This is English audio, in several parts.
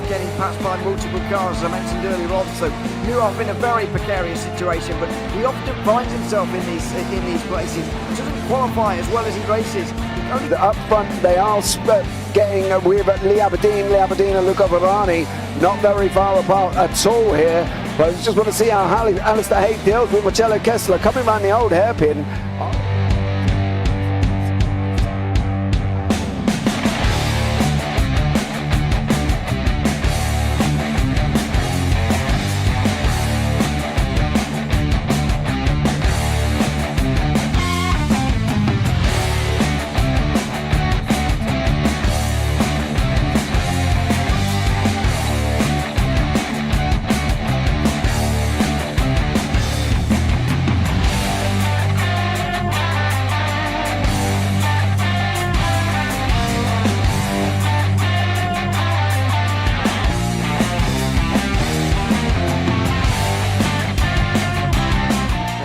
getting passed by multiple cars, as I mentioned earlier on. So Nuoff in a very precarious situation, but he often finds himself in these places. Doesn't qualify as well as he races. Up front, they are getting with Lee Aberdeen and Luca Varani, not very far apart at all here. But I just want to see how Alistair Haig deals with Marcello Kessler coming around the old hairpin.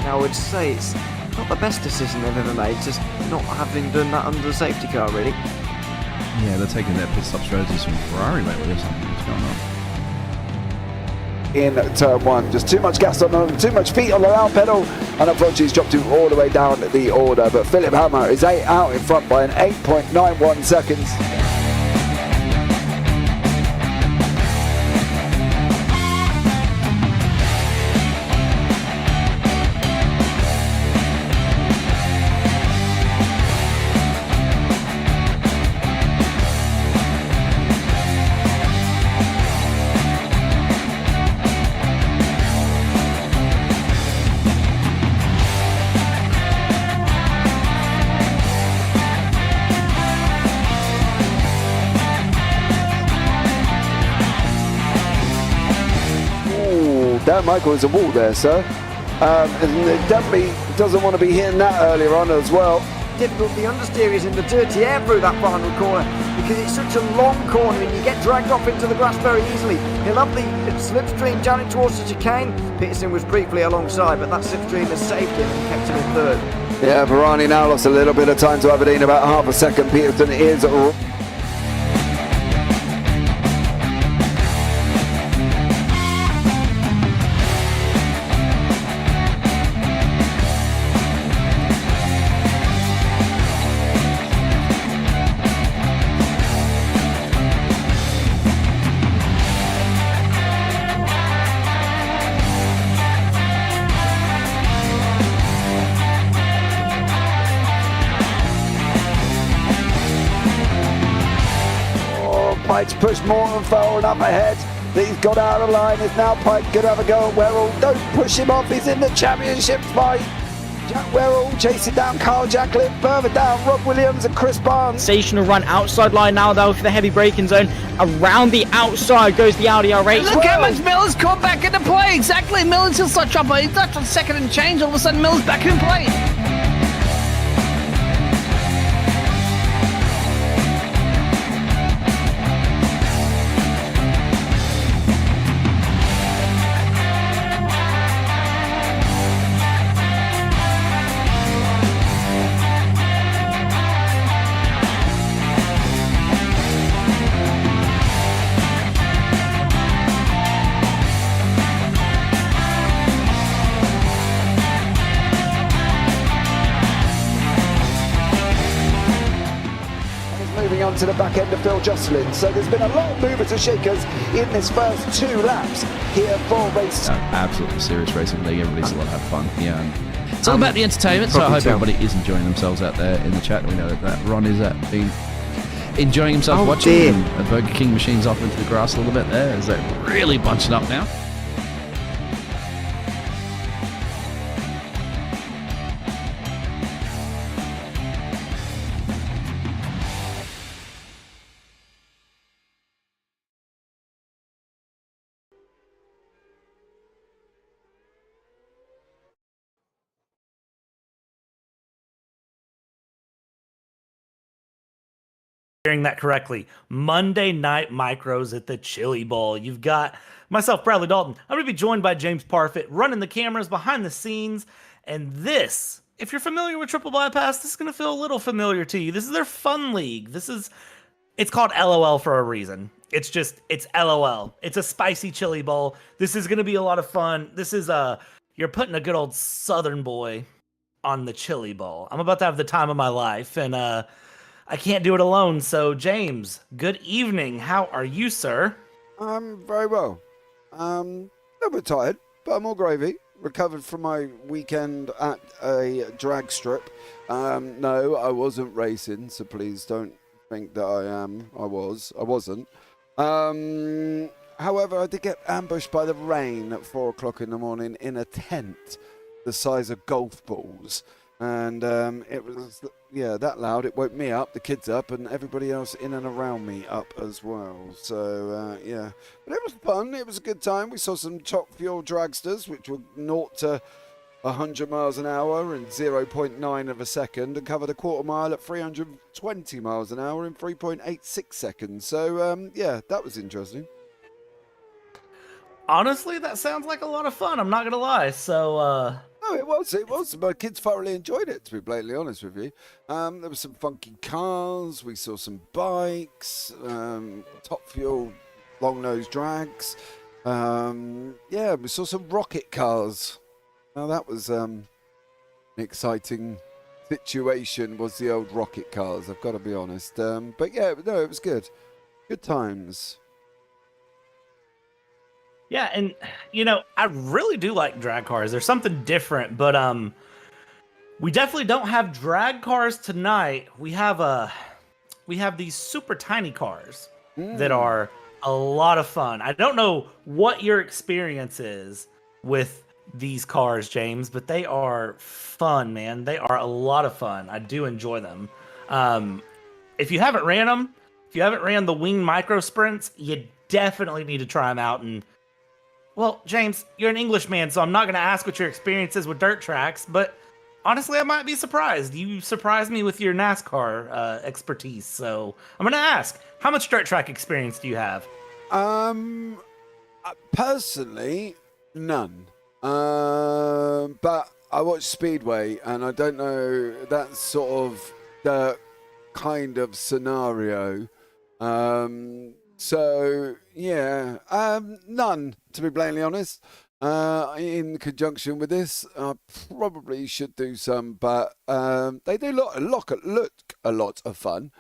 I would say it's not the best decision they've ever made, just not having done that under the safety car, really. Yeah, they're taking their pit stop strategies from Ferrari lately or something. What's going on? In turn one, just too much gas on them, too much feet on the loud pedal, and unfortunately he's dropped all the way down the order. But Philip Hammer is out in front by an 8.91 seconds. Dan Michael is a wall there, sir. And definitely doesn't want to be hitting that earlier on as well. Difficult, the understeer is in the dirty air through that final corner because it's such a long corner and you get dragged off into the grass very easily. He'll have the slipstream down towards the chicane. Peterson was briefly alongside, but that slipstream has saved him and kept him in third. Yeah, Varani now lost a little bit of time to Aberdeen, about half a second. Peterson is Pike's pushed Morton forward up ahead. He's got out of line. Is now Pike going to have a go at Werrell? Don't push him off. He's in the championship fight. Jack Werrell chasing down Carl Jacklin. Further down, Rob Williams and Chris Barnes. Sensational run outside line now though for the heavy braking zone. Around the outside goes the Audi R8. Look how much Miller's caught back into play. Exactly. Miller's still such up. He's left on second and change. All of a sudden, Miller's back in play. On to the back end of Phil Jocelyn. So there's been a lot of movers and shakers in this first 2 laps here for race. Absolutely serious racing league. Everybody's a lot of fun. Yeah, it's all about the entertainment. So I hope everybody is enjoying themselves out there in the chat. We know that Ron is been enjoying himself watching the Burger King machines off into the grass a little bit there as they're really bunching up now. Hearing that correctly, Monday Night Micros at the Chilli Bowl. You've got myself, Bradley Dalton. I'm going to be joined by James Parfitt, running the cameras behind the scenes. And this, if you're familiar with Triple Bypass, this is going to feel a little familiar to you. This is their fun league. It's called LOL for a reason. It's LOL. It's a spicy chili bowl. This is going to be a lot of fun. This is you're putting a good old Southern boy on the chili bowl. I'm about to have the time of my life, and I can't do it alone. So, James, good evening. How are you, sir? I'm very well. A little bit tired, but I'm all gravy. Recovered from my weekend at a drag strip. No, I wasn't racing, so please don't think that I am. I wasn't. However, I did get ambushed by the rain at 4 o'clock in the morning in a tent the size of golf balls. And it was, that loud. It woke me up, the kids up, and everybody else in and around me up as well. So, But it was fun. It was a good time. We saw some top fuel dragsters, which were 0 to 100 miles an hour in 0.9 of a second, and covered a quarter mile at 320 miles an hour in 3.86 seconds. So, that was interesting. Honestly, that sounds like a lot of fun. I'm not going to lie. So, No, it was. My kids thoroughly enjoyed it, to be blatantly honest with you. There were some funky cars. We saw some bikes, top fuel, long nose drags. We saw some rocket cars. Now that was an exciting situation. Was the old rocket cars? I've got to be honest. But yeah, no, it was good. Good times. yeah, and I really do like drag cars. There's something different, but we definitely don't have drag cars tonight. We have these super tiny cars that are a lot of fun. I don't know what your experience is with these cars, James, but they are fun, man. They are a lot of fun. I do enjoy them. If you haven't ran them, if you haven't ran the wing micro sprints, you definitely need to try them out. And well, James, you're an Englishman, so I'm not going to ask what your experience is with dirt tracks, but honestly, I might be surprised. You surprised me with your NASCAR expertise, so I'm going to ask, how much dirt track experience do you have? Personally, none. But I watch Speedway, and I don't know that sort of the kind of scenario. So yeah, none, to be blatantly honest. In conjunction with this, I probably should do some, but they do look a lot of fun.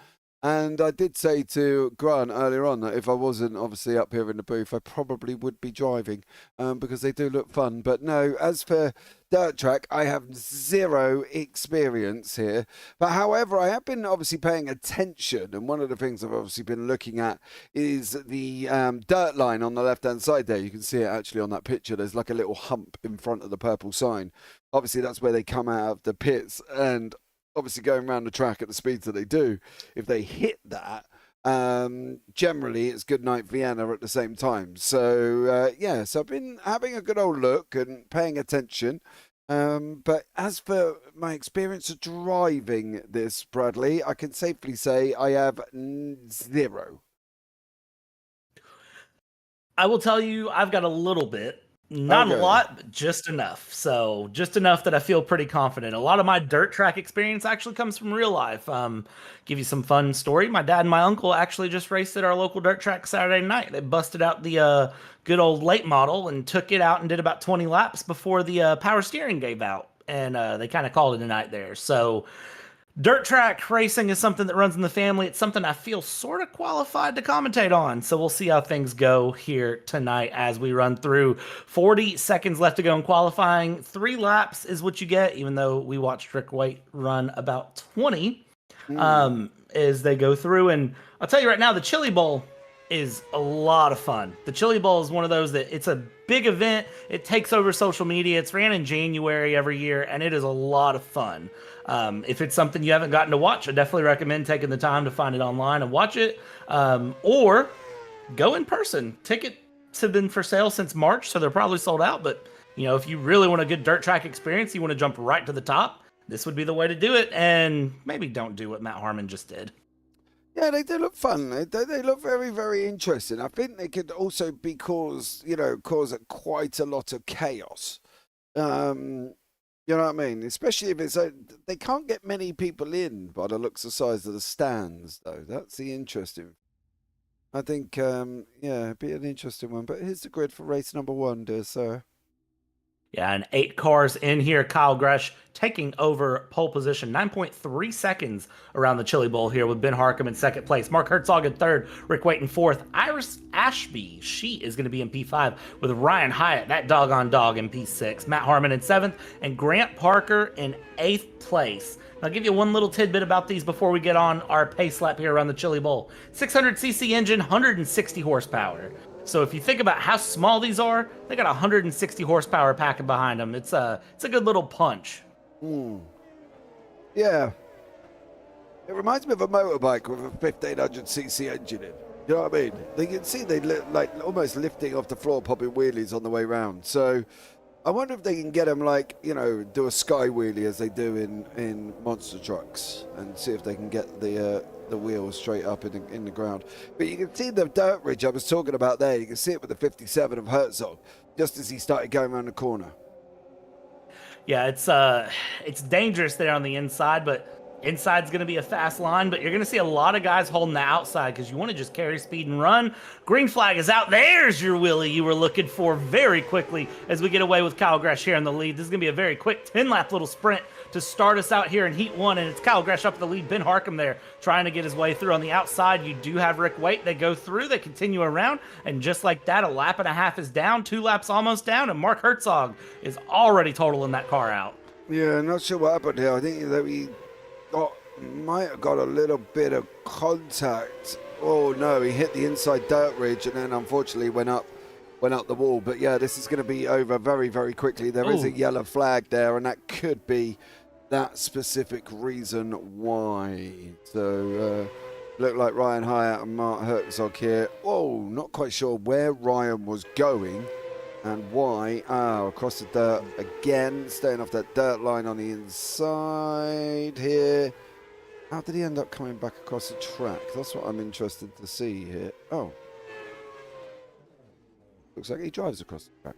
And I did say to Grant earlier on that if I wasn't obviously up here in the booth, I probably would be driving because they do look fun. But no, as for dirt track, I have zero experience here. But however, I have been obviously paying attention. And one of the things I've obviously been looking at is the dirt line on the left-hand side there. You can see it actually on that picture. There's like a little hump in front of the purple sign. Obviously, that's where they come out of the pits. And obviously going around the track at the speeds that they do, if they hit that, generally it's good night Vienna at the same time. So so I've been having a good old look and paying attention. But as for my experience of driving this, Bradley, I can safely say I have zero. I will tell you, I've got a little bit. Not a lot, but just enough. So just enough that I feel pretty confident. A lot of my dirt track experience actually comes from real life. Give you some fun story. My dad and my uncle actually just raced at our local dirt track Saturday night. They busted out the good old late model and took it out and did about 20 laps before the power steering gave out. And they kind of called it a night there. So dirt track racing is something that runs in the family. It's something I feel sort of qualified to commentate on. So we'll see how things go here tonight as we run through. 40 seconds left to go in qualifying. 3 laps is what you get, even though we watched Rick White run about 20 as they go through. And I'll tell you right now, the Chili Bowl is a lot of fun. The Chili Bowl is one of those that it's a big event. It takes over social media. It's ran in January every year, and it is a lot of fun. If it's something you haven't gotten to watch, I definitely recommend taking the time to find it online and watch it, or go in person. Tickets have been for sale since March, so they're probably sold out. But if you really want a good dirt track experience, you want to jump right to the top, this would be the way to do it. And maybe don't do what Matt Harmon just did. Yeah, they do look fun. They look very, very interesting. I think they could also be cause quite a lot of chaos. You know what I mean? Especially if they can't get many people in by the looks of size of the stands, though. That's the interesting. I think, it'd be an interesting one. But here's the grid for race number 1, dear sir. Yeah, and 8 cars in here. Kyle Gresh taking over pole position. 9.3 seconds around the Chili Bowl here with Ben Harcum in second place. Mark Herzog in third. Rick Waite in fourth. Iris Ashby, she is going to be in P5 with Ryan Hyatt, that doggone dog, in P6. Matt Harmon in seventh. And Grant Parker in 8th place. I'll give you one little tidbit about these before we get on our pace lap here around the Chili Bowl. 600cc engine, 160 horsepower. So if you think about how small these are, they got 160 horsepower packing behind them. It's a good little punch. Yeah. It reminds me of a motorbike with a 1500cc engine in. You know what I mean? You can see they like almost lifting off the floor, popping wheelies on the way round. So I wonder if they can get them do a sky wheelie as they do in monster trucks, and see if they can get the wheels straight up in the ground. But you can see the dirt ridge I was talking about there. You can see it with the 57 of Herzog, just as he started going around the corner. Yeah, it's dangerous there on the inside, but inside's going to be a fast line, but you're going to see a lot of guys holding the outside because you want to just carry speed and run. Green flag is out. There's your wheelie you were looking for very quickly as we get away with Kyle Gresh here in the lead. This is going to be a very quick 10-lap little sprint to start us out here in Heat 1, and it's Kyle Gresh up the lead. Ben Harcum there trying to get his way through. On the outside, you do have Rick Waite. They go through, they continue around, and just like that, a lap and a half is down, 2 laps almost down, and Mark Herzog is already totaling that car out. Yeah, not sure what happened here. I think that we might have got a little bit of contact. Oh no, he hit the inside dirt ridge and then unfortunately went up the wall. But yeah, this is going to be over very, very quickly. There is a yellow flag there, and that could be that specific reason why. So look like Ryan Hyatt and Mark Herzog here. Oh, not quite sure where Ryan was going and why. Across the dirt again, staying off that dirt line on the inside here. How did he end up coming back across the track? That's what I'm interested to see here. Oh. Looks like he drives across the track.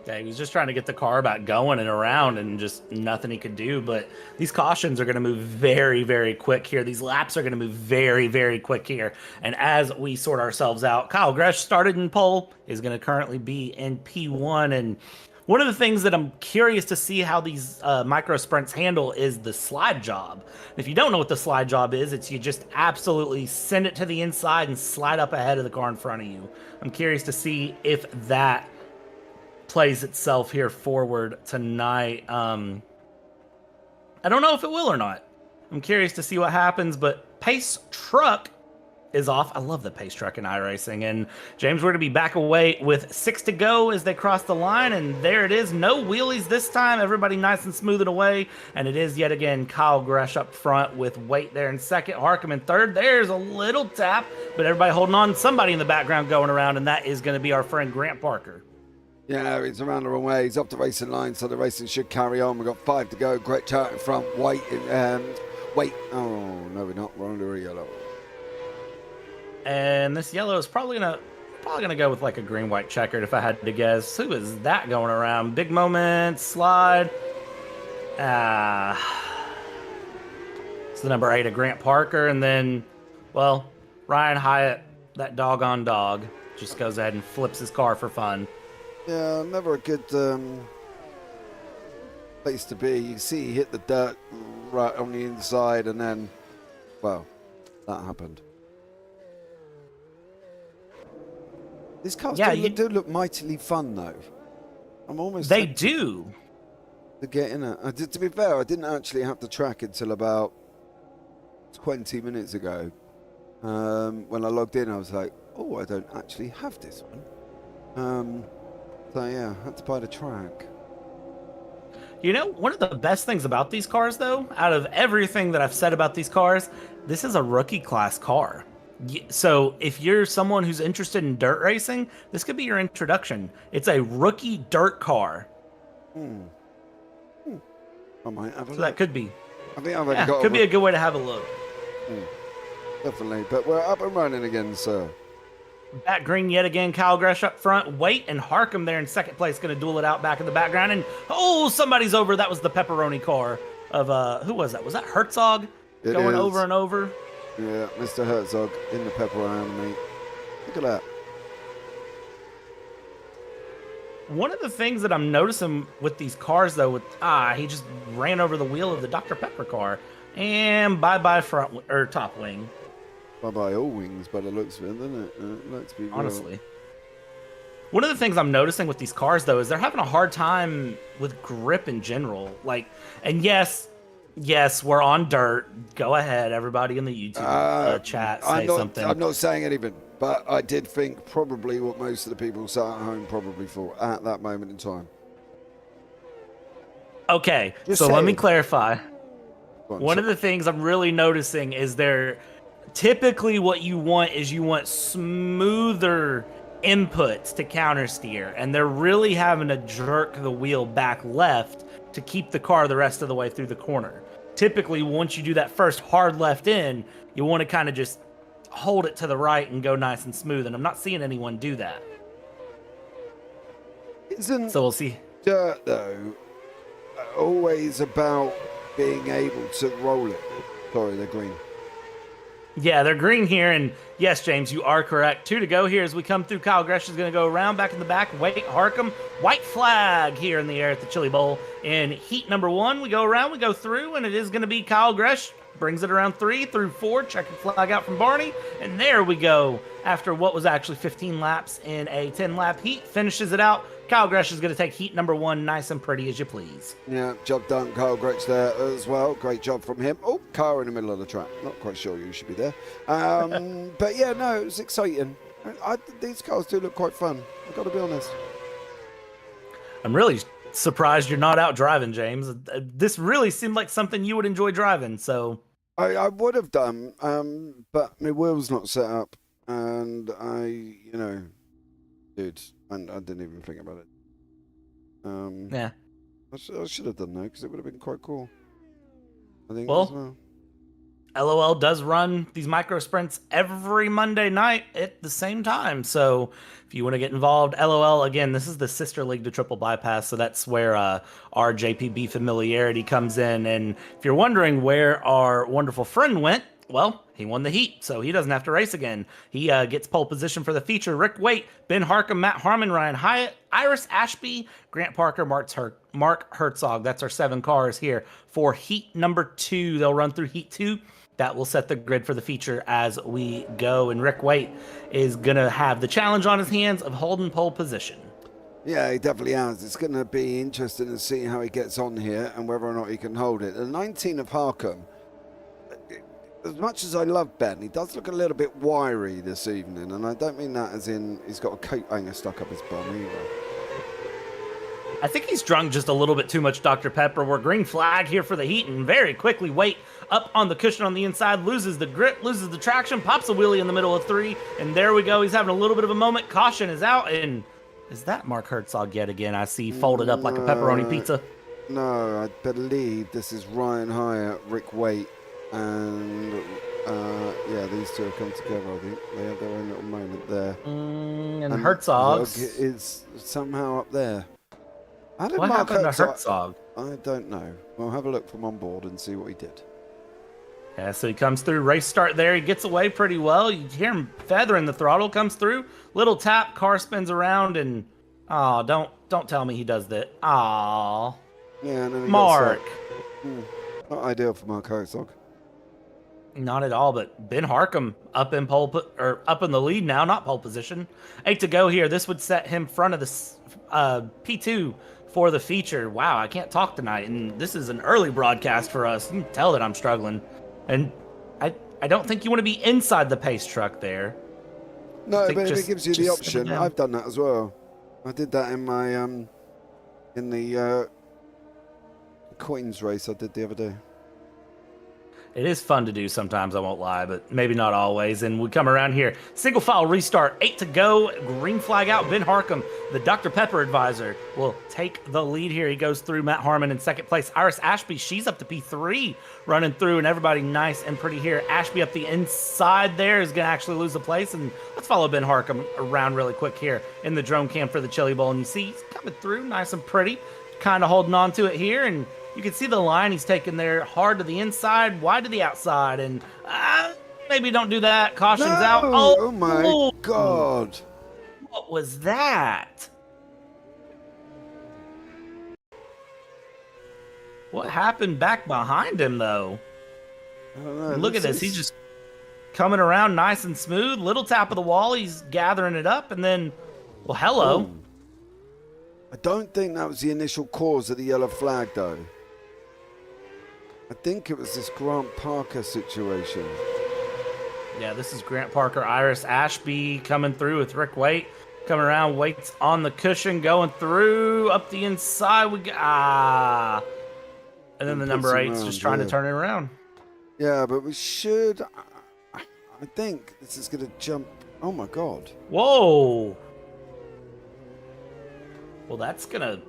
Yeah, he was just trying to get the car about going and around and just nothing he could do. But these cautions are going to move very, very quick here. These laps are going to move very, very quick here. And as we sort ourselves out, Kyle Gresh started in pole, is going to currently be in P1. And one of the things that I'm curious to see how these micro sprints handle is the slide job. If you don't know what the slide job is, it's you just absolutely send it to the inside and slide up ahead of the car in front of you. I'm curious to see if that plays itself here forward tonight. I don't know if it will or not. I'm curious to see what happens, but pace truck is off. I love the pace truck in iRacing. And James, we're going to be back away with 6 to go as they cross the line. And there it is. No wheelies this time. Everybody nice and smooth it away. And it is yet again Kyle Gresh up front with Waite there in second. Harcum in third. There's a little tap, but everybody holding on. Somebody in the background going around, and that is going to be our friend Grant Parker. Yeah, he's around the wrong way. He's off the racing line, so the racing should carry on. We've got 5 to go. Great out in front. Waite. Waite. Oh, no, we're not. We're under a yellow. And this yellow is probably gonna go with like a green-white checkered if I had to guess. Who is that going around? Big moment, slide. It's the number 8 of Grant Parker, and then, well, Ryan Hyatt, that doggone dog, just goes ahead and flips his car for fun. Yeah, never a good place to be. You see he hit the dirt right on the inside, and then, well, that happened. These cars do look mightily fun, though. I'm almost... They do. To get in it. To be fair, I didn't actually have the track until about 20 minutes ago. When I logged in, I was like, oh, I don't actually have this one. So, yeah, I had to buy the track. You know, one of the best things about these cars, though, out of everything that I've said about these cars, this is a rookie class car. So if you're someone who's interested in dirt racing, this could be your introduction. It's a rookie dirt car. I might have a look. That could be. I think I've already got could be a good way to have a look. Definitely, but we're up and running again, sir. Back green yet again, Kyle Gresh up front. Waite and Harcum there in second place, going to duel it out back in the background. And, oh, somebody's over. That was the pepperoni car of, who was that? Was that Herzog going over and over? Yeah, Mr. Herzog in the pepperoni. Look at that. One of the things that I'm noticing with these cars, though, he just ran over the wheel of the Dr. Pepper car, and bye front or top wing. Bye all wings, by the looks of it, doesn't it? Let's be real. Honestly, one of the things I'm noticing with these cars, though, is they're having a hard time with grip in general. Like, and yes, we're on dirt. Go ahead, everybody in the YouTube chat, say something. I'm not saying anything. But I did think probably what most of the people sat at home probably thought at that moment in time. Okay, Just so saying. let me clarify. One of the things I'm really noticing is typically what you want is smoother inputs to counter steer, and they're really having to jerk the wheel back left to keep the car the rest of the way through the corner. Typically, once you do that first hard left in, you want to kind of just hold it to the right and go nice and smooth, and I'm not seeing anyone do that. So we'll see. Dirt, though, always about being able to roll it. Sorry, they're green. Yeah, they're green here, and yes, James, you are correct. 2 to go here as we come through. Kyle Gresh is going to go around, back in the back. Wait, Harkham, white flag here in the air at the Chili Bowl. In heat number 1, we go around, we go through, and it is going to be Kyle Gresh. Brings it around 3 through 4, checking flag out from Barney, and there we go. After what was actually 15 laps in a 10-lap heat, finishes it out. Kyle Gresh is going to take heat number 1, nice and pretty as you please. Yeah, job done, Kyle Gresh there as well. Great job from him. Oh, car in the middle of the track. Not quite sure you should be there. But yeah, no, it was exciting. These cars do look quite fun, I've got to be honest. I'm really surprised you're not out driving, James. This really seemed like something you would enjoy driving, so... I would have done, but my wheel's not set up, and dude, and I didn't even think about it. Yeah. I should have done that, because it would have been quite cool. I think Well, as well. LOL does run these micro sprints every Monday night at the same time. So if you want to get involved, LOL, again, this is the sister league to Triple Bypass. So that's where our JPB familiarity comes in. And if you're wondering where our wonderful friend went, well, he won the heat, so he doesn't have to race again. He gets pole position for the feature. Rick Waite, Ben Harkham, Matt Harmon, Ryan Hyatt, Iris Ashby, Grant Parker, Mark Herzog. That's our 7 cars here for heat number 2. They'll run through heat 2. That will set the grid for the feature as we go. And Rick Waite is going to have the challenge on his hands of holding pole position. Yeah, he definitely has. It's going to be interesting to see how he gets on here and whether or not he can hold it. The 19 of Harkham, as much as I love Ben, he does look a little bit wiry this evening. And I don't mean that as in he's got a coat hanger stuck up his bum either. I think he's drunk just a little bit too much Dr. Pepper. We're green flag here for the heat, and very quickly Waite up on the cushion on the inside, loses the grip, loses the traction, pops a wheelie in the middle of 3, and there we go. He's having a little bit of a moment. Caution is out, and is that Mark Herzog yet again? I see folded up like a pepperoni pizza. No, I believe this is Ryan Hyatt, Rick Waite, and yeah, these two have come together. I think they have their own little moment there. And Herzog is somehow up there. What happened to Herzog? I don't know. We'll have a look from on board and see what he did. Yeah, so he comes through, race start there. He gets away pretty well. You hear him feathering the throttle, comes through, little tap, car spins around, and don't tell me he does that. Aw, yeah, and then Mark. Not ideal for Mark Herzog. Not at all, but Ben Harkham up in up in the lead now, not pole position. 8 to go here. This would set him front of the P2 for the feature. Wow, I can't talk tonight, and this is an early broadcast for us. You can tell that I'm struggling, and I don't think you want to be inside the pace truck there. No, but if it gives you the option, I've done that as well. I did that in my in the coins race I did the other day. It is fun to do sometimes, I won't lie, but maybe not always. And we come around here. Single file restart, 8 to go. Green flag out. Ben Harkham, the Dr. Pepper advisor, will take the lead here. He goes through Matt Harmon in second place. Iris Ashby, she's up to P3 running through, and everybody nice and pretty here. Ashby up the inside there is going to actually lose the place. And let's follow Ben Harkham around really quick here in the drone cam for the Chili Bowl. And you see he's coming through nice and pretty, kind of holding on to it here. And you can see the line he's taking there, hard to the inside, wide to the outside, and Maybe don't do that. Caution's No! out. Oh my God. What was that? What happened back behind him, though? I don't know. Look at this. He's just coming around nice and smooth. Little tap of the wall. He's gathering it up. And then, well, hello. Ooh. I don't think that was the initial cause of the yellow flag, though. I think it was this Grant Parker situation. Yeah, this is Grant Parker, Iris Ashby coming through with Rick Waite. Coming around, Waite's on the cushion, going through, up the inside. And then the number 8's just trying to turn it around. Yeah, but we should... I think this is going to jump... Oh, my God. Whoa. Well, that's going to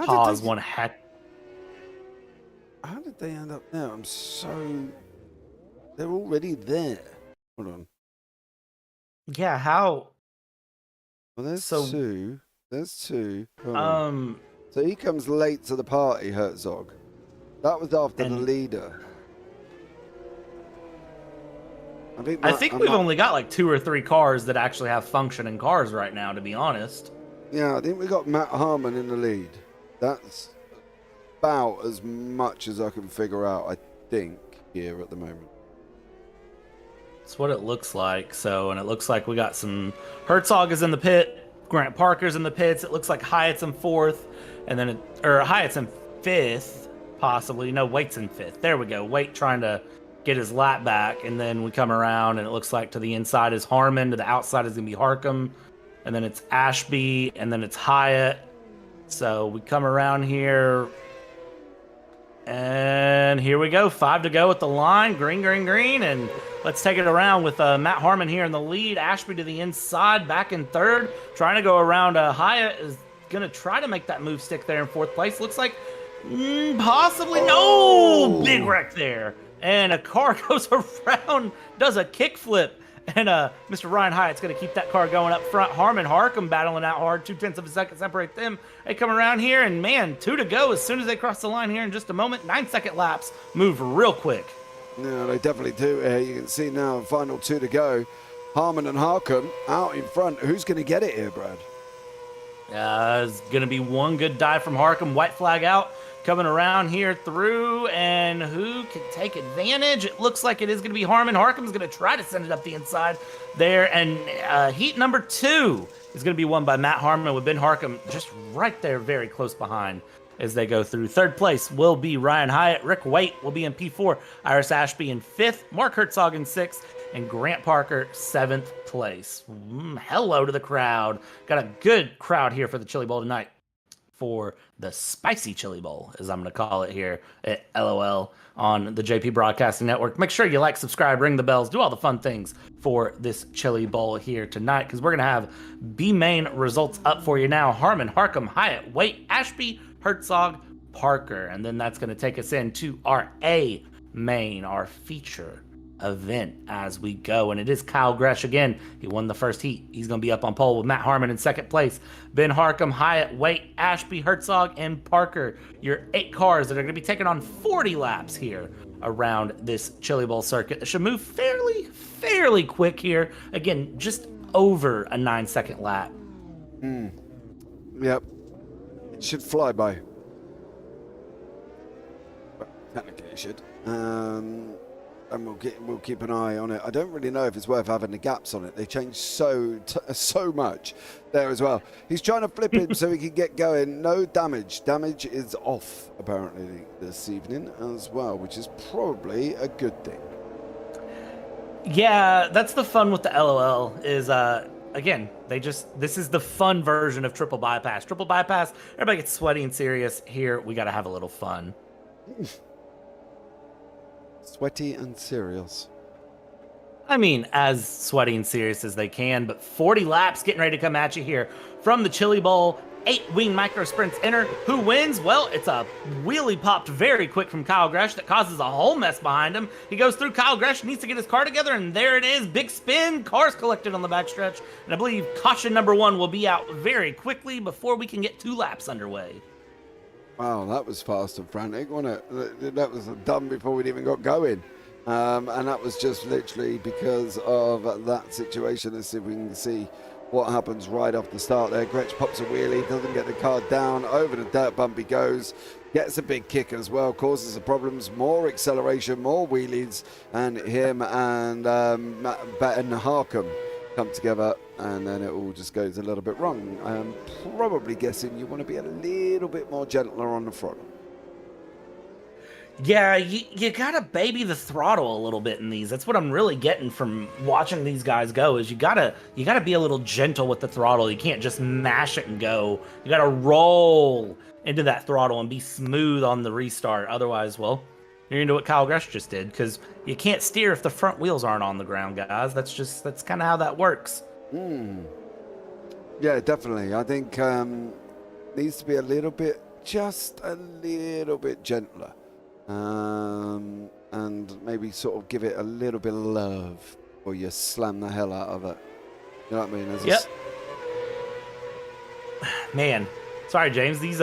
cause one heck... How did they end up there? I'm so... They're already there. Hold on. Yeah, how... Well, there's So- two. There's two. So he comes late to the party, Herzog. That was after the leader. I think we've only got like 2 or 3 cars that actually have functioning cars right now, to be honest. Yeah, I think we got Matt Harmon in the lead. That's about as much as I can figure out, I think, here at the moment. That's what it looks like. So, and it looks like we got some... Herzog is in the pit. Grant Parker's in the pits. It looks like Hyatt's in 4th. And then... Hyatt's in 5th, possibly. No, Waite's in 5th. There we go. Waite trying to get his lap back. And then we come around, and it looks like to the inside is Harmon. To the outside is going to be Harcum. And then it's Ashby. And then it's Hyatt. So we come around here... And here we go. 5 to go with the line. Green, green, green. And let's take it around with Matt Harmon here in the lead. Ashby to the inside, back in 3rd. Trying to go around. Hyatt is going to try to make that move stick there in 4th place. Looks like possibly. No! Big wreck there. And a car goes around, does a kickflip. And Mr. Ryan Hyatt's going to keep that car going up front. Harmon Harcum battling out hard. 0.2 of a second separate them. They come around here, and man, 2 to go as soon as they cross the line here in just a moment. 9-second laps move real quick. Yeah, they definitely do. You can see now, final 2 to go. Harmon and Harcum out in front. Who's going to get it here, Brad? It's going to be one good dive from Harcum. White flag out. Coming around here through, and who can take advantage? It looks like it is going to be Harmon. Harcum's going to try to send it up the inside there, and heat number 2 is going to be won by Matt Harmon with Ben Harcum just right there, very close behind as they go through. 3rd place will be Ryan Hyatt. Rick Waite will be in P4. Iris Ashby in 5th. Mark Herzog in 6th. And Grant Parker, 7th place. Hello to the crowd. Got a good crowd here for the Chili Bowl tonight. For the Spicy Chili Bowl, as I'm going to call it here at LOL on the JP Broadcasting Network. Make sure you like, subscribe, ring the bells, do all the fun things for this Chili Bowl here tonight, because we're going to have B main results up for you now. Harmon, Harcum, Hyatt, Waite, Ashby, Herzog, Parker. And then that's going to take us into our A main, our feature event as we go, and it is Kyle Gresh again. He won the first heat. He's going to be up on pole with Matt Harmon in 2nd place. Ben Harcum, Hyatt, Waite, Ashby, Herzog, and Parker. Your 8 cars that are going to be taking on 40 laps here around this Chili Bowl circuit. It should move fairly quick here. Again, just over a 9-second lap. Yep. It should fly by. Well, technically it should. And we'll keep an eye on it. I don't really know if it's worth having the gaps on it. They changed so much there as well. He's trying to flip him so he can get going. No damage. Damage is off apparently this evening as well, which is probably a good thing. Yeah, that's the fun with the LOL is again, this is the fun version of triple bypass. Triple bypass, everybody gets sweaty and serious. Here we got to have a little fun. Sweaty and serious. I mean, as sweaty and serious as they can, but 40 laps getting ready to come at you here from the Chili Bowl. 8 wing micro sprints enter. Who wins? Well, it's a wheelie popped very quick from Kyle Gresh that causes a whole mess behind him. He goes through. Kyle Gresh needs to get his car together, and there it is. Big spin. Cars collected on the backstretch. And I believe caution number 1 will be out very quickly before we can get 2 laps underway. Wow, that was fast and frantic, wasn't it? That was done before we'd even got going. And that was just literally because of that situation. Let's see if we can see what happens right off the start there. Gretsch pops a wheelie, doesn't get the car down, over the dirt bump he goes, gets a big kick as well, causes the problems, more acceleration, more wheelies, and him and Batten Harkham come together, and then it all just goes a little bit wrong. I'm probably guessing you want to be a little bit more gentler on the throttle. Yeah, you gotta baby the throttle a little bit in these. That's what I'm really getting from watching these guys go. Is you gotta be a little gentle with the throttle. You can't just mash it and go. You gotta roll into that throttle and be smooth on the restart. Otherwise, well, you're into what Kyle Gresh just did, because you can't steer if the front wheels aren't on the ground, guys. That's kind of how that works. Yeah, definitely. I think needs to be just a little bit gentler. And maybe sort of give it a little bit of love, or you slam the hell out of it. You know what I mean? Yep. Man, sorry, James. These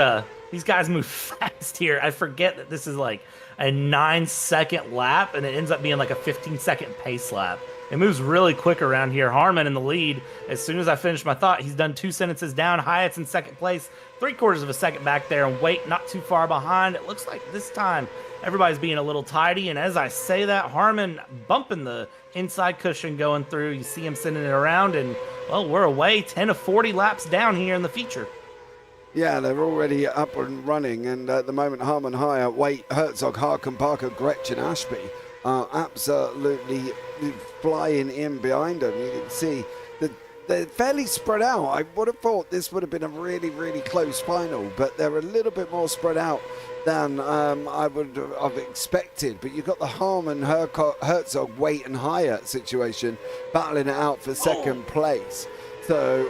guys move fast here. I forget that this is like a 9-second lap, and it ends up being like a 15-second pace lap. It moves really quick around here. Harmon in the lead. As soon as I finish my thought, he's done 2 sentences down. Hyatt's in second place, 3/4 of a second back there, and Wait not too far behind. It looks like this time everybody's being a little tidy, and as I say that, Harmon bumping the inside cushion going through. You see him sending it around, and, well, we're away 10 of 40 laps down here in the feature. Yeah, they're already up and running, and at the moment, Harmon, Hyatt, Wait, Herzog, Harkham, Parker, Gretchen, Ashby are absolutely flying in behind them. You can see that they're fairly spread out. I would have thought this would have been a really, really close final, but they're a little bit more spread out than I would have expected. But you've got the Harmon, Herzog, Wait, and Hyatt situation battling it out for second place. So,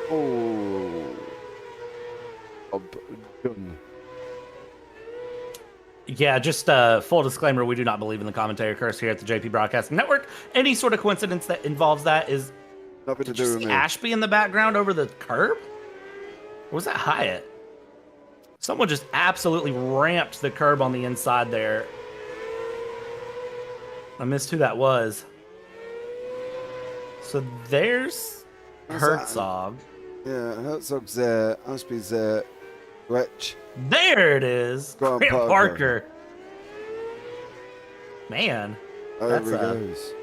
Yeah, just full disclaimer, we do not believe in the commentary curse here at the JP Broadcasting Network. Any sort of coincidence that involves that is... Nothing to Did you do with see me. Ashby in the background over the curb? Or was that Hyatt? Someone just absolutely ramped the curb on the inside there. I missed who that was. So there's Herzog. Yeah, Herzog's there, Ashby's there, Gretsch. There it is. Grant Grant Parker. Parker. Man. There That's he goes.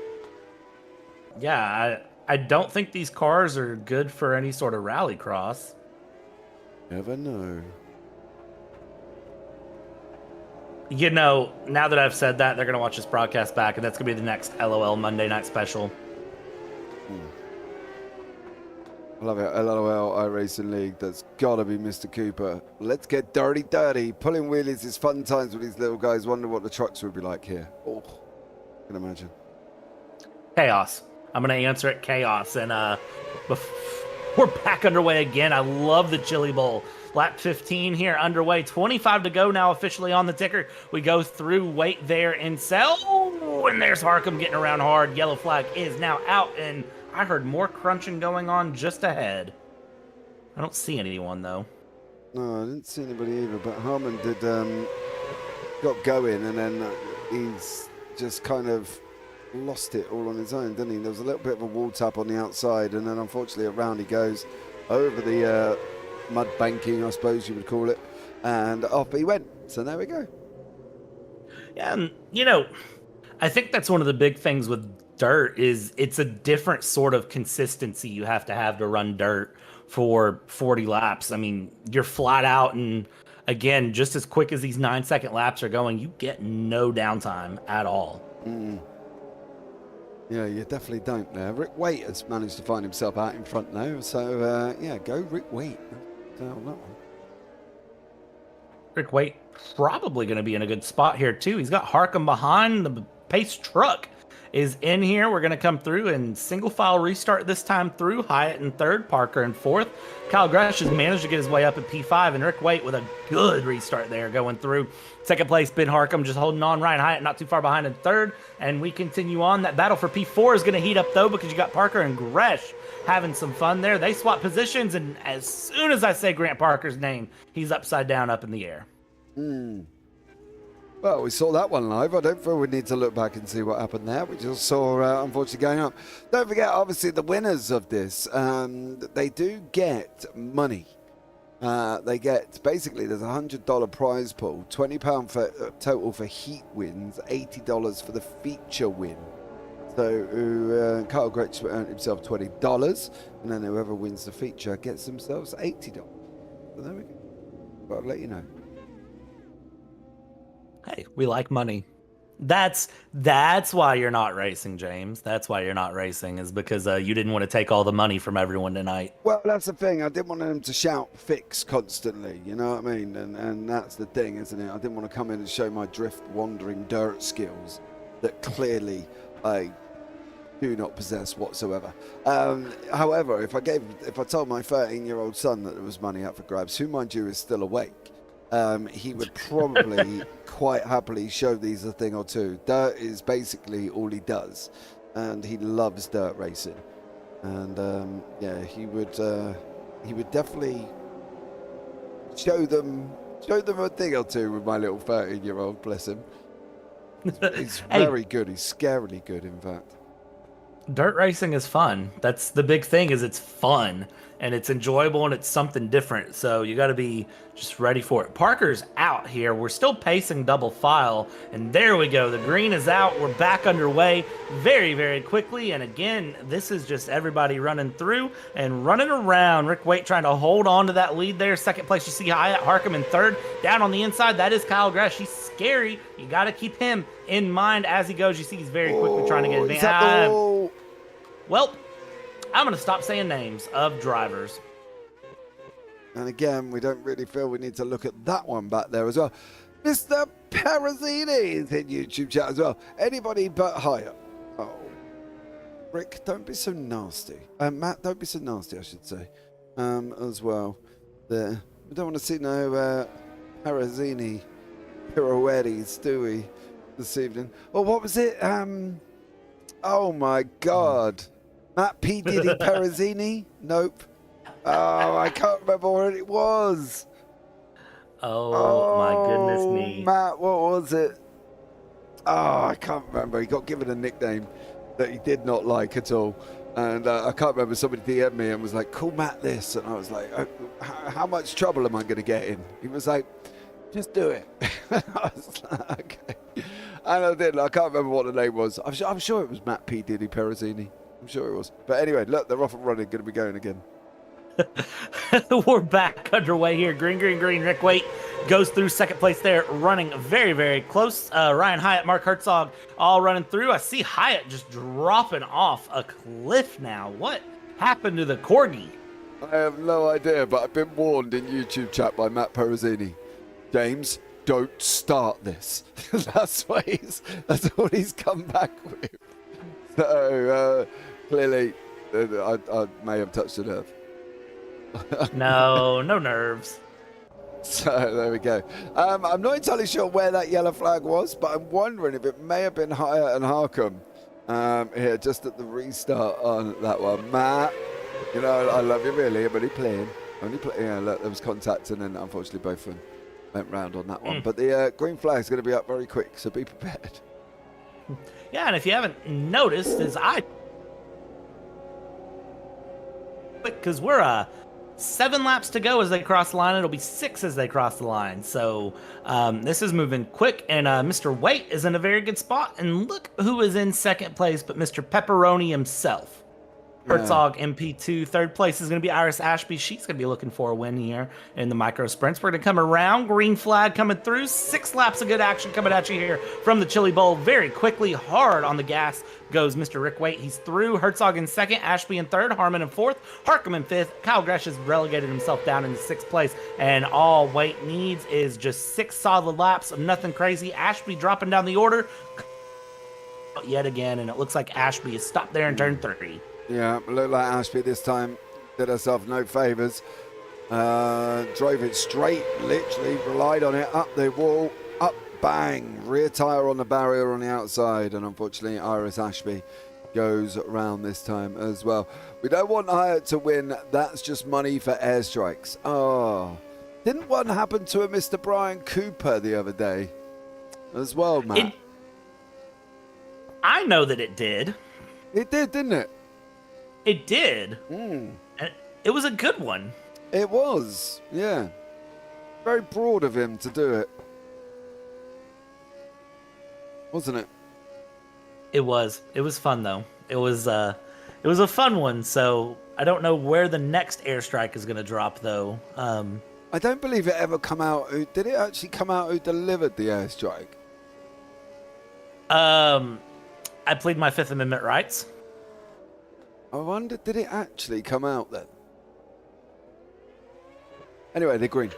Yeah, I don't think these cars are good for any sort of rallycross. Never know. You know, now that I've said that, they're going to watch this broadcast back, and that's going to be the next LOL Monday Night Special. I love it. LOL iRacing League. That's got to be Mr. Cooper. Let's get dirty. Pulling wheelies is fun times with these little guys. Wonder what the trucks would be like here. Oh, I can imagine. Chaos. I'm going to answer it chaos. And we're back underway again. I love the Chilli Bowl. Lap 15 here underway. 25 to go now officially on the ticker. We go through Wait there and Sell. Oh, and there's Harkham getting around hard. Yellow flag is now out, and I heard more crunching going on just ahead. I don't see anyone, though. No, I didn't see anybody either, but Harmon did got going, and then he's just kind of lost it all on his own, didn't he? There was a little bit of a wall tap on the outside, and then unfortunately around he goes over the mud banking, I suppose you would call it, and off he went. So there we go. Yeah, and, you know, I think that's one of the big things with dirt is it's a different sort of consistency you have to run dirt for 40 laps. I mean, you're flat out, and again, just as quick as these 9-second laps are going, you get no downtime at all. Yeah, you definitely don't there. Rick Waite has managed to find himself out in front now, so yeah, go Rick Waite. Rick Waite probably going to be in a good spot here too. He's got Harkham behind. The pace truck is in here. We're going to come through and single file restart this time through. Hyatt in third, Parker in fourth. Kyle Gresh has managed to get his way up at P5, and Rick Waite with a good restart there going through. Second place, Ben Harkham just holding on. Ryan Hyatt not too far behind in third, and we continue on. That battle for P4 is going to heat up though, because you got Parker and Gresh having some fun there. They swap positions, and as soon as I say Grant Parker's name, he's upside down up in the air. Well, we saw that one live. I don't feel we need to look back and see what happened there. We just saw, unfortunately, going up. Don't forget, obviously, the winners of this, they do get money. They get, basically, there's a $100 prize pool, £20 for total for heat wins, $80 for the feature win. So Carl Gretsch earned himself $20, and then whoever wins the feature gets themselves $80. So there we go. But I'll let you know. Hey, we like money. That's why you're not racing, James. That's why you're not racing, is because you didn't want to take all the money from everyone tonight. Well, that's the thing. I didn't want them to shout fix constantly, you know what I mean? And that's the thing, isn't it? I didn't want to come in and show my drift wandering dirt skills that clearly I do not possess whatsoever. However, if I told my 13-year-old son that there was money up for grabs, who, mind you, is still awake, he would probably quite happily show these a thing or two. Dirt is basically all he does, and he loves dirt racing. And yeah, he would definitely show them a thing or two with my little 13-year-old. Bless him. He's very good. He's scarily good, in fact. Dirt racing is fun. That's the big thing, is it's fun and it's enjoyable and it's something different. So you got to be just ready for it. Parker's out here. We're still pacing double file, and there we go. The green is out. We're back underway very, very quickly. And again, this is just everybody running through and running around. Rick Waite trying to hold on to that lead there. Second place, you see Hyatt Harkham in third. Down on the inside, that is Kyle Gresh. He's scary. You got to keep him in mind as he goes. You see he's very quickly trying to get advantage. Well, I'm going to stop saying names of drivers. And again, we don't really feel we need to look at that one back there as well. Mr. Perazini is in YouTube chat as well. Anybody but Hyatt. Oh. Rick, don't be so nasty. Matt, don't be so nasty, I should say. As well. There. We don't want to see no Perazini pirouettes, do we, this evening? Oh, what was it? Oh, my God. Matt P. Diddy Perazini? Nope. Oh, I can't remember what it was. Oh, my goodness me. Matt, what was it? Oh, I can't remember. He got given a nickname that he did not like at all. And I can't remember. Somebody DM'd me and was like, call Matt this. And I was like, how much trouble am I going to get in? He was like, just do it. I was like, okay. And I did. I can't remember what the name was. I'm sure it was Matt P. Diddy Perazini. I'm sure it was. But anyway, look, they're off and running. Going to be going again. We're back underway here. Green. Rick Waite goes through second place there, running very, very close. Ryan Hyatt, Mark Herzog, all running through. I see Hyatt just dropping off a cliff now. What happened to the Corgi? I have no idea, but I've been warned in YouTube chat by Matt Perazini. James, don't start this. That's all he's come back with. So, clearly, I may have touched a nerve. No nerves. So, there we go. I'm not entirely sure where that yellow flag was, but I'm wondering if it may have been Hyatt and Harkham here, just at the restart on that one. Matt, you know, I love you really. I'm only playing. Yeah, look, there was contact, and then unfortunately both of them went round on that one. But the green flag is going to be up very quick, so be prepared. Yeah, and if you haven't noticed, because we're 7 laps to go as they cross the line. It'll be 6 as they cross the line. So this is moving quick, and Mr. Waite is in a very good spot. And look who is in second place but Mr. Pepperoni himself. Herzog, MP2. Third place is going to be Iris Ashby. She's going to be looking for a win here in the micro sprints. We're going to come around. Green flag coming through. 6 laps of good action coming at you here from the Chilli Bowl. Very quickly, hard on the gas goes Mr. Rick Waite. He's through. Herzog in second. Ashby in third. Harmon in fourth. Harkham in fifth. Kyle Gresh has relegated himself down into 6th place. And all Waite needs is just 6 solid laps of nothing crazy. Ashby dropping down the order yet again. And it looks like Ashby is stopped there in turn 3. Yeah, looked like Ashby this time did herself no favours. Drove it straight, literally relied on it, up the wall, up, bang, rear tyre on the barrier on the outside, and unfortunately Iris Ashby goes around this time as well. We don't want Hyatt to win, that's just money for airstrikes. Oh, didn't one happen to a Mr. Brian Cooper the other day? as well, Matt. I know that it did. It did, didn't it? It did. Mm. And it was a good one. It was, yeah. Very broad of him to do it. Wasn't it? It was. It was fun though. It was a fun one. So I don't know where the next airstrike is going to drop though. I don't believe it ever come out. Did it actually come out who delivered the airstrike? I plead my Fifth Amendment rights. I wonder, did it actually come out then? Anyway, they're green.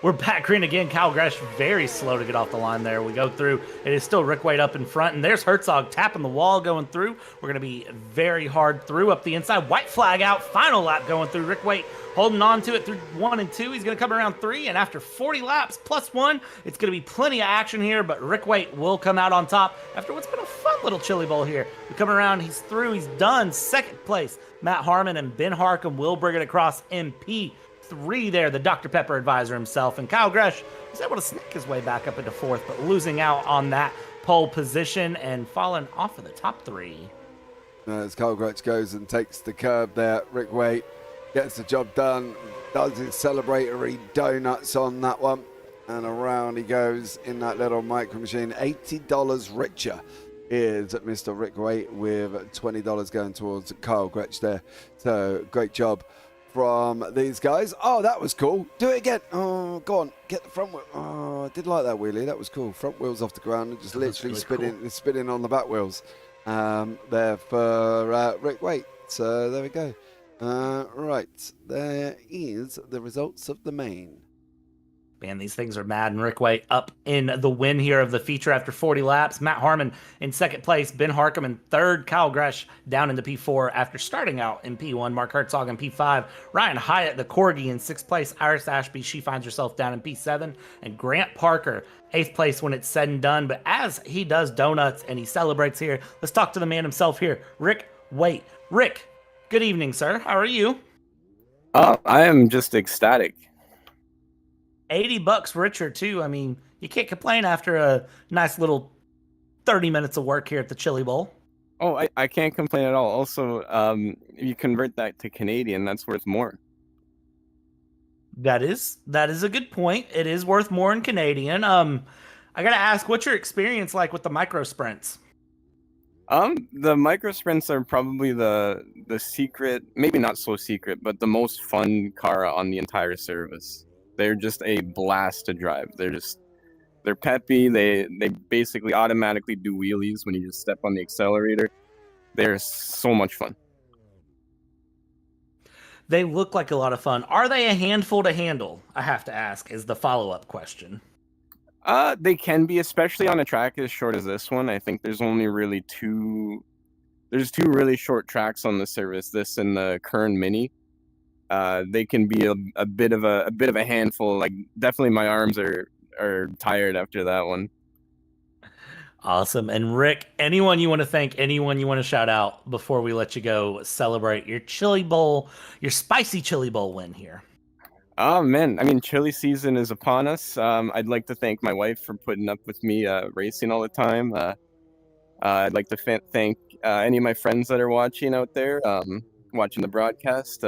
We're back green again. Kyle Gresh very slow to get off the line there. We go through. It is still Rick Wade up in front, and there's Herzog tapping the wall going through. We're going to be very hard through up the inside. White flag out. Final lap going through. Rick Wade holding on to it through 1 and 2. He's going to come around 3, and after 40 laps plus 1, it's going to be plenty of action here, but Rick Wade will come out on top after what's been a fun little Chilli Bowl here. We come around. He's through. He's done. Second place. Matt Harmon and Ben Harcum will bring it across MP3 there, the Dr. Pepper advisor himself, and Kyle Gresh was able to sneak his way back up into 4th, but losing out on that pole position and falling off of the top 3. As Kyle Gresh goes and takes the curb there, Rick Wade gets the job done, does his celebratory donuts on that one, and around he goes in that little micro machine. $80 richer is Mr. Rick Wade with $20 going towards Kyle Gresh there. So great job from these guys. Oh, that was cool. Do it again. Oh, go on. Get the front wheel. Oh, I did like that wheelie. That was cool. Front wheels off the ground and just literally spinning on the back wheels there for Rick Wade. So there we go. Right. There is the results of the main. Man, these things are mad. And Rick Wade up in the win here of the feature after 40 laps. Matt Harmon in second place. Ben Harcum in third. Kyle Gresh down into P4 after starting out in P1. Mark Herzog in P5. Ryan Hyatt, the Corgi, in sixth place. Iris Ashby, she finds herself down in P7. And Grant Parker, eighth place when it's said and done. But as he does donuts and he celebrates here, let's talk to the man himself here, Rick Wade. Rick, good evening, sir. How are you? I am just ecstatic. $80 richer too. I mean, you can't complain after a nice little 30 minutes of work here at the Chilli Bowl. Oh, I can't complain at all. Also, if you convert that to Canadian, that's worth more. That is a good point. It is worth more in Canadian. I gotta ask, what's your experience like with the micro sprints? The micro sprints are probably the secret, maybe not so secret, but the most fun car on the entire service. They're just a blast to drive. They're peppy. They basically automatically do wheelies when you just step on the accelerator. They're so much fun. They look like a lot of fun. Are they a handful to handle? I have to ask, is the follow-up question. They can be, especially on a track as short as this one. I think there's only really two really short tracks on the service, this and the Kern Mini. They can be a bit of a handful. Like, definitely my arms are tired after that one. Awesome. And Rick, anyone you want to thank, anyone you want to shout out before we let you go celebrate your Chilli Bowl, your spicy Chilli Bowl win here? Oh man, I mean, chili season is upon us. I'd like to thank my wife for putting up with me racing all the time. I'd like to thank any of my friends that are watching out there, watching the broadcast.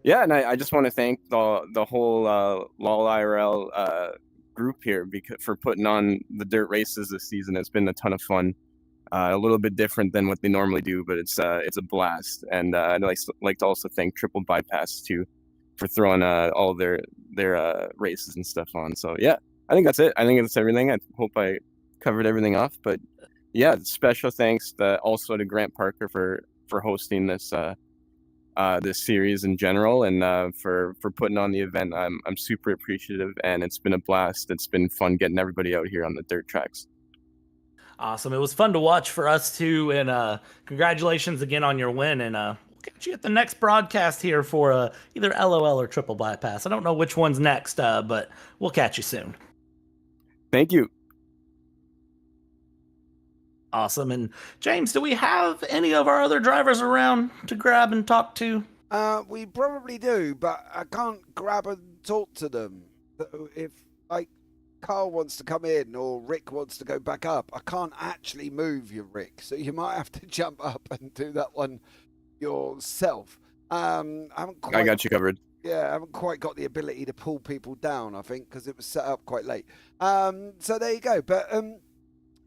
Yeah, and I just want to thank the whole LOL IRL group here for putting on the dirt races this season. It's been a ton of fun, a little bit different than what they normally do, but it's a blast. And I'd like to also thank Triple Bypass too for throwing all their races and stuff on. So yeah, I think that's it. I think that's everything. I hope I covered everything off. But yeah, special thanks also to Grant Parker for hosting this series in general, and for putting on the event. I'm super appreciative, and it's been a blast. It's been fun getting everybody out here on the dirt tracks. Awesome. It was fun to watch for us too, and congratulations again on your win, and we'll catch you at the next broadcast here for either LOL or Triple Bypass. I don't know which one's next, but we'll catch you soon. Thank you. Awesome. And James, do we have any of our other drivers around to grab and talk to? We probably do, but I can't grab and talk to them. If Carl wants to come in or Rick wants to go back up, I can't actually move you, Rick. So you might have to jump up and do that one yourself. I haven't quite, I got you covered. Yeah, I haven't quite got the ability to pull people down, I think, because it was set up quite late. So there you go. But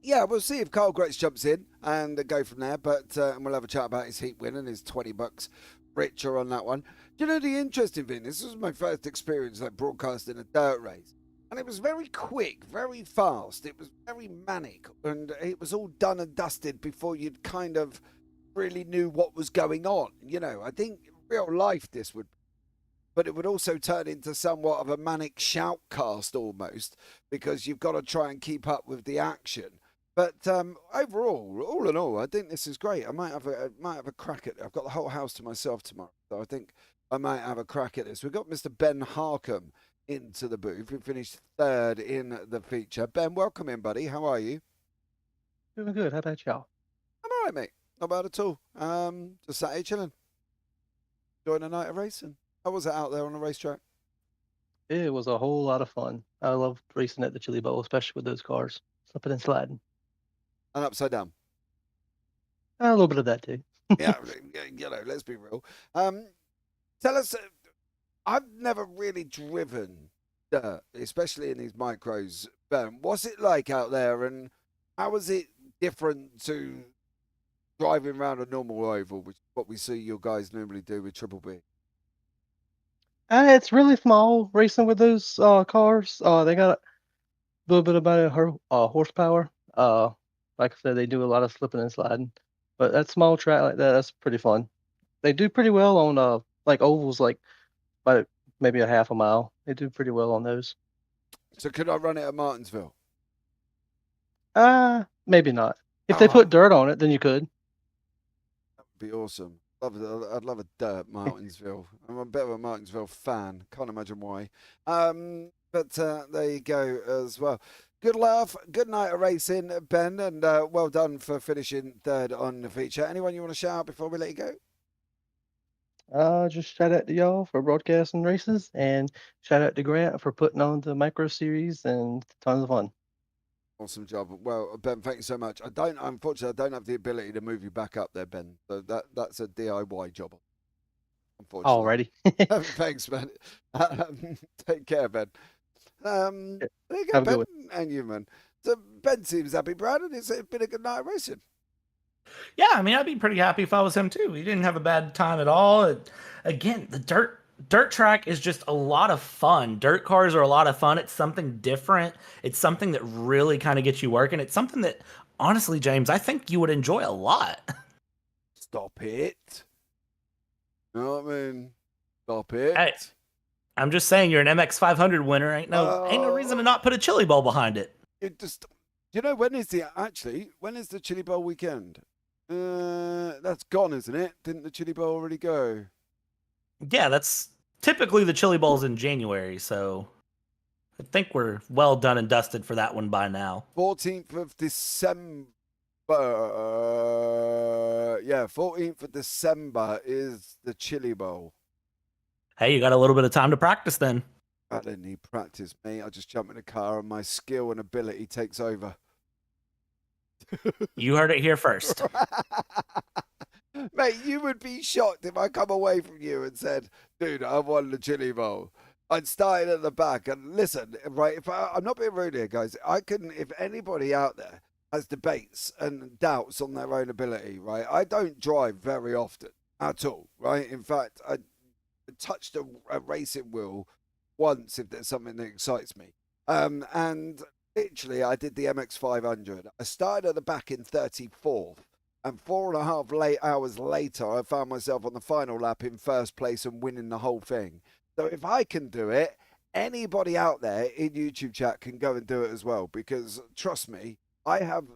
yeah, we'll see if Carl Gretz jumps in and go from there. But and we'll have a chat about his heat win and his $20 richer on that one. Do you know the interesting thing? This was my first experience like broadcasting a dirt race. And it was very quick, very fast. It was very manic. And it was all done and dusted before you'd kind of really knew what was going on. You know, I think in real life this would, but it would also turn into somewhat of a manic shoutcast almost, because you've got to try and keep up with the action. But overall, all in all, I think this is great. I might have a crack at it. I've got the whole house to myself tomorrow, so I think I might have a crack at this. We've got Mr. Ben Harkham into the booth, who finished third in the feature. Ben, welcome in, buddy. How are you? Doing good. How about y'all? I'm all right, mate. Not bad at all. Just sat here chilling, enjoying a night of racing. How was it out there on the racetrack? It was a whole lot of fun. I loved racing at the Chilli Bowl, especially with those cars, slipping and sliding. And upside down. A little bit of that too. Yeah, you know, let's be real. Tell us, I've never really driven dirt, especially in these micros. What's it like out there, and how is it different to driving around a normal oval, which is what we see your guys normally do with Triple B? It's really small racing with those cars. They got a little bit about her horsepower. Like I said, they do a lot of slipping and sliding. But that small track like that, that's pretty fun. They do pretty well on like ovals, like about maybe a half a mile. They do pretty well on those. So could I run it at Martinsville? Maybe not. If they put dirt on it, then you could. That would be awesome. I'd love a dirt Martinsville. I'm a bit of a Martinsville fan. Can't imagine why. But there you go as well. Good laugh. Good night of racing, Ben, and well done for finishing third on the feature. Anyone you want to shout out before we let you go? Just shout out to y'all for broadcasting races, and shout out to Grant for putting on the micro series and tons of fun. Awesome job. Well, Ben, thank you so much. Unfortunately, I don't have the ability to move you back up there, Ben. So that's a DIY job. Unfortunately. Alrighty. Thanks, man. Take care, Ben. There you go, Have a Ben, good and you, man. So Ben seems happy, Brad, and it's been a good night of racing. Yeah, I mean, I'd be pretty happy if I was him too. He didn't have a bad time at all. Again, the dirt track is just a lot of fun. Dirt cars are a lot of fun. It's something different. It's something that really kind of gets you working. It's something that, honestly, James, I think you would enjoy a lot. Stop it. You know what I mean? Stop it. Hey, I'm just saying, you're an MX500 winner. Ain't no reason to not put a Chilli Bowl behind it. You know, when is the Chilli Bowl weekend? That's gone, isn't it? Didn't the Chilli Bowl already go? Yeah, that's typically the Chilli Bowl's in January, so I think we're well done and dusted for that one by now. 14th of December. Yeah, 14th of December is the Chilli Bowl. Hey, you got a little bit of time to practice then. I don't need practice, mate. I just jump in the car and my skill and ability takes over. You heard it here first. Mate, you would be shocked if I come away from you and said, dude, I won the Chilli Bowl. I'd start at the back and listen, right? I'm not being rude here, guys. If anybody out there has debates and doubts on their own ability, right? I don't drive very often at all, right? In fact, I touched a racing wheel once if there's something that excites me. And literally, I did the MX500. I started at the back in 34th. And 4.5 hours later, I found myself on the final lap in first place and winning the whole thing. So if I can do it, anybody out there in YouTube chat can go and do it as well. Because trust me, I have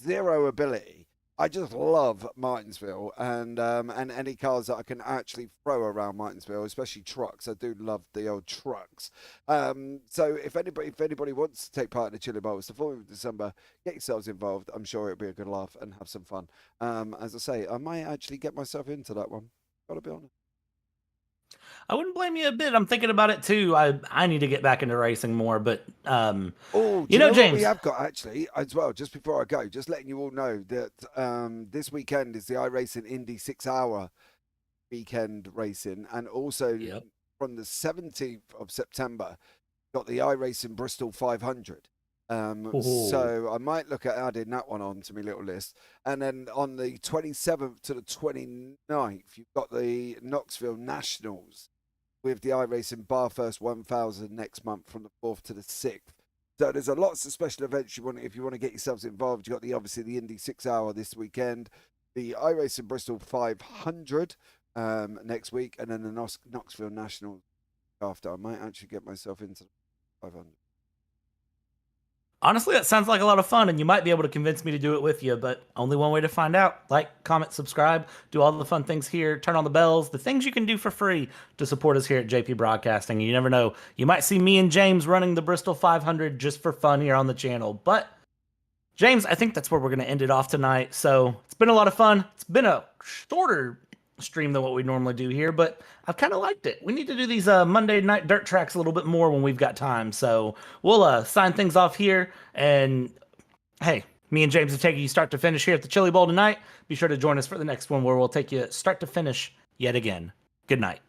zero ability. I just love Martinsville and any cars that I can actually throw around Martinsville, especially trucks. I do love the old trucks. So if anybody wants to take part in the Chilli Bowl, it's the 4th of December. Get yourselves involved. I'm sure it'll be a good laugh and have some fun. As I say, I might actually get myself into that one. Gotta be honest. I wouldn't blame you a bit. I'm thinking about it too. I need to get back into racing more, but Oh, do you know, what James, we have got actually as well? Just before I go, just letting you all know that this weekend is the iRacing Indy 6-hour weekend racing, and also Yep. from the 17th of September, got the iRacing Bristol 500. So I might look at adding that one on to my little list. And then on the 27th to the 29th, you've got the Knoxville Nationals with the iRacing Bathurst 1000 next month from the 4th to the 6th. So there's a lots of special events you want if you want to get yourselves involved. You've got obviously the Indy 6-hour this weekend, the iRacing Bristol 500 next week, and then the Knoxville Nationals after. I might actually get myself into the 500. honestly, that sounds like a lot of fun, and you might be able to convince me to do it with you, but only one way to find out. Like, comment, subscribe, do all the fun things here, turn on the bells, the things you can do for free to support us here at JP Broadcasting. You never know, you might see me and James running the Bristol 500 just for fun here on the channel. But, James, I think that's where we're going to end it off tonight. So, it's been a lot of fun. It's been a shorter stream than what we normally do here, but I've kind of liked it. We need to do these Monday night dirt tracks a little bit more when we've got time. So we'll sign things off here. And hey, me and James have taken you start to finish here at the Chilli Bowl tonight. Be sure to join us for the next one where we'll take you start to finish yet again. Good night.